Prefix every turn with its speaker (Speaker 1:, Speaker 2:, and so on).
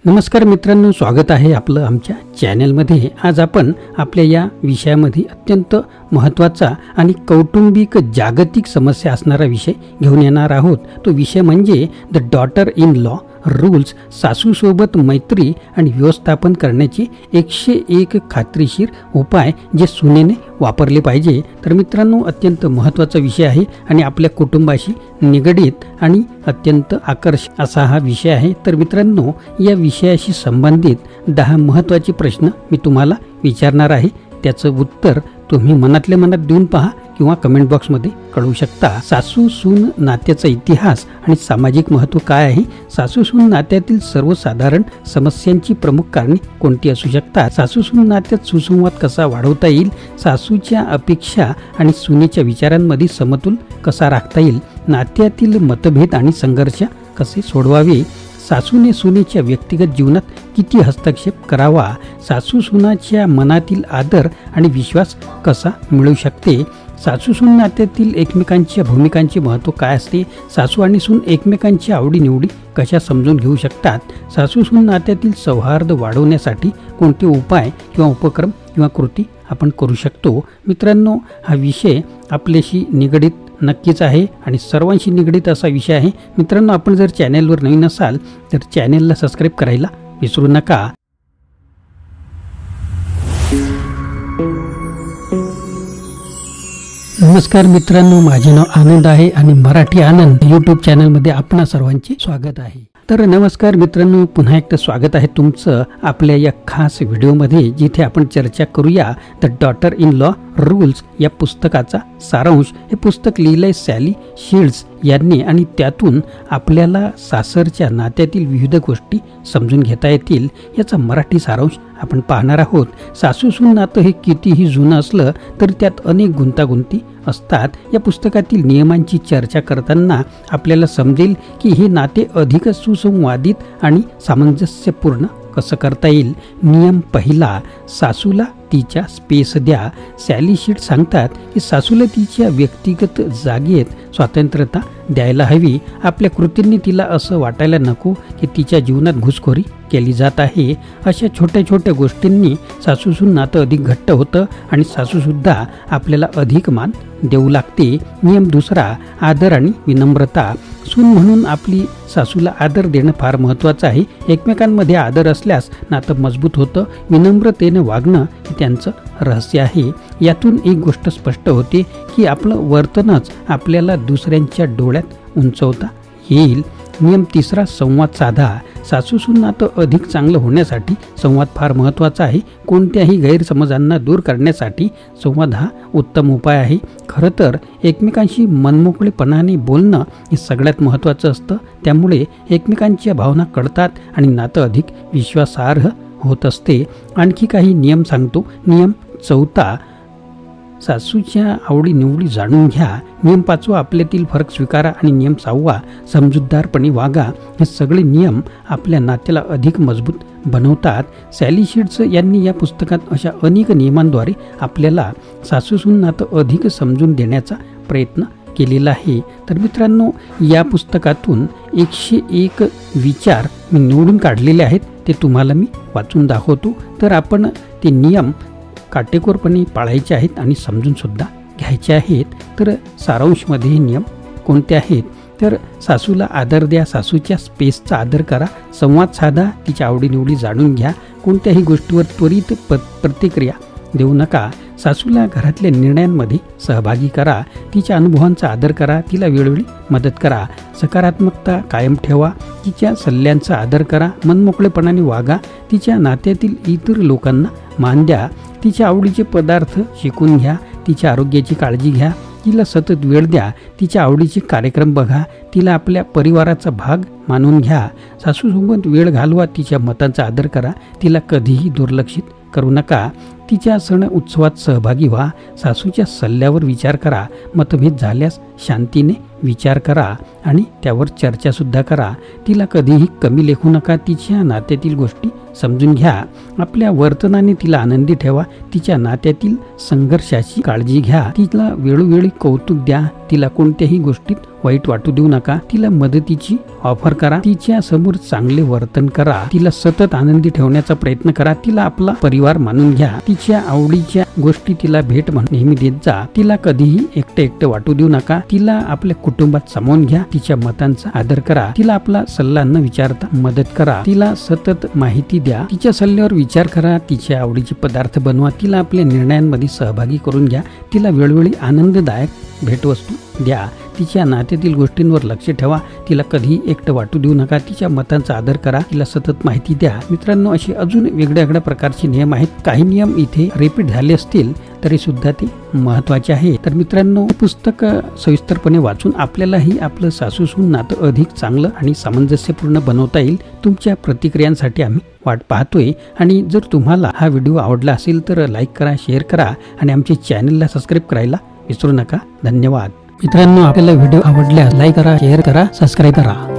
Speaker 1: नमस्कार मित्रांनो, स्वागत आहे आपलं आमच्या चॅनलमध्ये। आज आपण आपल्या या विषयामध्ये अत्यंत महत्त्वाचा आणि कौटुंबिक जागतिक समस्या असणारा विषय घेऊन येणार आहोत। तो विषय म्हणजे the daughter in law rules, सासूसोबत मैत्री आणि व्यवस्थापन करण्याचे 101 खात्रीशीर उपाय जे सुनेने वापरले पाहिजे। तर मित्रांनो, अत्यंत महत्त्वाचा विषय आहे आणि आपल्या कुटुंबाशी निगडित आणि अत्यंत आकर्षक असा हा विषय आहे। तर मित्रांनो, या विषयाशी संबंधित 10 महत्त्वाचे प्रश्न मी तुम्हाला विचारणार आहे। त्याचं उत्तर तुम्ही मनातल्या मनात देऊन पहा किंवा कमेंट बॉक्समध्ये कळवू शकता। सासू सून नात्याचा इतिहास आणि सामाजिक महत्त्व काय आहे? सासू सून नात्यातील सर्वसाधारण समस्यांची प्रमुख कारणे कोणती असू शकतात? सासू सून नात्यात सुसंवाद कसा वाढवता येईल? सासूच्या अपेक्षा आणि सुनेच्या विचारांमध्ये समतोल कसा राखता येईल? नात्यातील मतभेद आणि संघर्ष कसे सोडवावे? सासूने सुनेच्या व्यक्तिगत जीवनात किती हस्तक्षेप करावा? सासू सुनाच्या मनातील आदर आणि विश्वास कसा मिळू शकते? सासू सून नात्यातील एकमेकांच्या भूमिकांचे महत्त्व काय असते? सासू आणि सून एकमेकांच्या आवडीनिवडी कशा समजून घेऊ शकतात? सासू सून नात्यातील सौहार्द वाढवण्यासाठी कोणते उपाय किंवा उपक्रम किंवा कृती आपण करू शकतो? मित्रांनो, हा विषय आपल्याशी निगडित नक्कीच आहे आणि सर्वांशी निगडित असा विषय आहे। मित्रांनो, आपण जर चॅनेलवर नवीन असाल तर चॅनेलला सबस्क्राईब करायला विसरू नका। नमस्कार मित्रांनो, माझे नाव आनंद आहे आणि मराठी आनंद यूट्यूब चॅनलमध्ये आपणा सर्वांचे स्वागत आहे। तर नमस्कार मित्रांनो, पुन्हा एकदा स्वागत आहे तुमचं आपल्या या खास व्हिडिओमध्ये, जिथे आपण चर्चा करूया the daughter in law rules या पुस्तकाचा सारांश। हे पुस्तक लिहिलंय सॅली शील्ड्स यांनी आणि त्यातून आपल्याला सासरच्या नात्यातील विविध गोष्टी समजून घेता येतील याचा मराठी सारांश आपण पाहणार आहोत। सासू सून नातं हे कितीही जुनं असलं तर त्यात अनेक गुंतागुंती असतात। या पुस्तकातील नियमांची चर्चा करताना आपल्याला समजेल की हे नाते अधिक सुसंवादित आणि सामंजस्यपूर्ण कसं करता येईल। नियम पहिला, सासूला तिच्या स्पेस द्या। सॅली शील्ड्स सांगतात की सासूला तिच्या व्यक्तिगत जागेत स्वातंत्र्यता द्यायला हवी। आपल्या कृतींनी तिला असं वाटायला नको की तिच्या जीवनात घुसखोरी केली जात आहे। अशा छोट्या छोट्या गोष्टींनी सासूसून नातं अधिक घट्ट होतं आणि सासूसुद्धा आपल्याला अधिक मान देऊ लागते। नियम दुसरा, आदर आणि विनम्रता। सून म्हणून आपली सासूला आदर देणं फार महत्त्वाचं आहे। एकमेकांमध्ये आदर असल्यास नातं मजबूत होतं। विनम्रतेने वागणं हे त्यांचं रहस्य आहे। यातून एक गोष्ट स्पष्ट होते की आपलं वर्तनच आपल्याला दुसऱ्यांच्या डोळ्यात उंचवता येईल। नियम तिसरा, संवाद साधा। सासू सून नातं अधिक चांगलं होण्यासाठी संवाद फार महत्त्वाचा आहे। कोणत्याही गैरसमजांना दूर करण्यासाठी संवाद हा उत्तम उपाय आहे। खरं तर एकमेकांशी मनमोकळेपणाने बोलणं हे सगळ्यात महत्त्वाचं असतं। त्यामुळे एकमेकांच्या भावना कळतात आणि नातं अधिक विश्वासार्ह होत असते। आणखी काही नियम सांगतो। नियम चौथा, सासूच्या आवडीनिवडी जाणून घ्या। नियम 5वा, आपल्यातील फरक स्वीकारा आणि नियम 6वा, समजूतदारपणे वागा। हे सगळे नियम आपल्या नात्याला अधिक मजबूत बनवतात। सॅली शील्ड्स यांनी या पुस्तकात अशा अनेक नियमांद्वारे आपल्याला सासूसून नातं अधिक समजून देण्याचा प्रयत्न केलेला आहे। तर मित्रांनो, या पुस्तकातून 101 विचार मी निवडून काढलेले आहेत, ते तुम्हाला मी वाचून दाखवतो। तर आपण ते नियम काटेकोरपणे पाळायचे आहेत आणि समजून सुद्धा घ्यायचे आहेत। तर सारांशमध्ये हे नियम कोणते आहेत? तर सासूला आदर द्या, सासूच्या स्पेसचा आदर करा, संवाद साधा, तिच्या आवडीनिवडी जाणून घ्या, कोणत्याही गोष्टीवर त्वरित प्रतिक्रिया देऊ नका, सासूला घरातल्या निर्णयांमध्ये सहभागी करा, तिच्या अनुभवांचा आदर करा, तिला वेळोवेळी मदत करा, सकारात्मकता कायम ठेवा, तिच्या सल्ल्यांचा आदर करा, मनमोकळेपणाने वागा, तिच्या नात्यातील इतर लोकांना मान द्या, तिच्या आवडीचे पदार्थ शिकून घ्या, तिच्या आरोग्याची काळजी घ्या, तिला सतत वेळ द्या, तिच्या आवडीचे कार्यक्रम बघा, तिला आपल्या परिवाराचा भाग मानून घ्या, सासूसोबत वेळ घालवा, तिच्या मतांचा आदर करा, तिला कधीही दुर्लक्षित करू नका, तिच्या सण उत्सवात सहभागी व्हा, सासूच्या सल्ल्यावर विचार करा, मतभेद झाल्यास शांतीने विचार करा आणि त्यावर चर्चासुद्धा करा, तिला कधीही कमी लेखू नका, तिच्या नात्यातील गोष्टी समजून घ्या, आपल्या वर्तनाने तिला आनंदी ठेवा, तिच्या नात्यातील संघर्षाची काळजी घ्या, तिला वेळोवेळी कौतुक द्या, तिला कोणत्याही गोष्टीत वाईट वाटू देऊ नका, तिला मदतीची ऑफर करा, तिच्या समोर चांगले वर्तन करा, तिला सतत आनंदी ठेवण्याचा प्रयत्न करा, तिला आपला परिवार मानून घ्या, तिच्या आवडीच्या गोष्टी तिला भेट म्हणून नेहमी देत जा, तिला कधीही एकटे वाटू देऊ नका, तिला आपल्या कुटुंबात सामावून घ्या, तिच्या मतांचा आदर करा, तिला आपला सल्ला न विचारता मदत करा, तिला सतत माहिती द्या, तिच्या सल्ल्यावर विचार करा, तिच्या आवडीचे पदार्थ बनवा, तिला आपल्या निर्णयांमध्ये सहभागी करून घ्या, तिला वेळोवेळी आनंददायक भेटवस्तू द्या, तिच्या नात्यातील गोष्टींवर लक्ष ठेवा, तिला कधीही एकटं वाटू देऊ नका, तिच्या मतांचा आदर करा, तिला सतत माहिती द्या. मित्रांनो, असे अजून वेगळ्या प्रकारचे नियम आहेत. काही नियम इथे रिपीट झाले असतील तरी सुद्धा ते महत्त्वाचे आहे. तर मित्रांनो, पुस्तक सविस्तरपणे वाचून आपल्यालाही आपलं सासूसून नातं अधिक चांगलं आणि सामंजस्यपूर्ण बनवता येईल. तुमच्या प्रतिक्रियांसाठी आम्ही वाट पाहतोय. आणि जर तुम्हाला हा व्हिडिओ आवडला असेल तर लाईक करा, शेअर करा आणि आमच्या चॅनलला सबस्क्राईब करायला विसरू नका. धन्यवाद. मित्रांनो, आपल्याला व्हिडिओ आवडल्यास लाईक करा, शेअर करा, सबस्क्राईब करा.